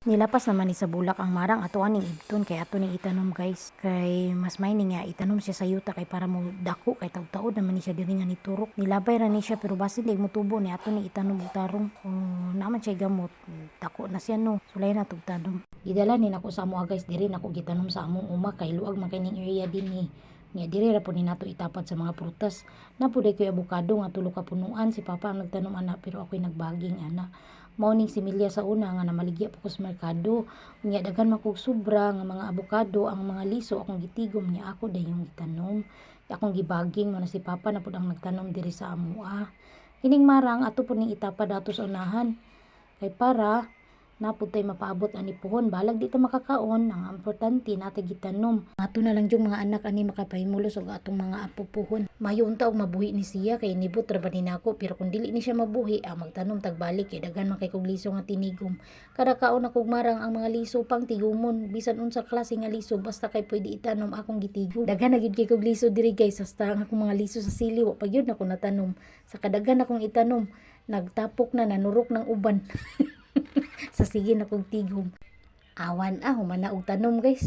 Nilapas naman ni sa bulak ang marang ato aning ibton kay ato ning itanom guys. Kay mas may nga itanom siya sa yuta kay para mo dako kay taud-taud naman ni siya diri nga ni turok. Nilabay ra ni siya pero basin di mo tubo ni ato ning itanom og tarong. Naman siya gamot. Dako na siya no. Sulay na tug tanom. Gidala ni nako sa amo guys diri nako gitanom sa among uma kay luag man kay ning area dinhi. Nya diri ra po ni nato itapad sa mga prutas. Napuday ko avocado nga tulo ka punuan si papa ang nagtanom ana pero ako'y nagbaging ana. Mao ning similya sa una nga namaligya po ko sa merkado. Unya daghan man kog sobra nga mga abukado ang mga liso akong gitigom niya ako dayong gitanom. Akong gibaging mo na si papa na pud ang nagtanom diri sa amoa. Kining marang ato po ning itapa dato sa unahan. Kay para napud tay mapaabot ani pohon balag di ta makakaon ang importante natay gitanom ato na lang yung mga anak ani makapahimulos og atong mga apo pohon mayo unta og mabuhi ni siya kay nibot ra ba ni nako pero kung dili ni siya mabuhi magtanom tagbalik kay daghan man kay kog liso nga tinigom kada kaon akong marang ang mga liso pang tigumon bisan unsa klase nga liso basta kay pwede itanom akong gitigom daghan na gid kay kog liso diri guys hasta ang akong mga liso sa sili wa pa gyud nako natanom sa kadaghan akong itanom nagtapok na nanurok ng uban sa sige na kong tigom. Awan humana og tanom guys.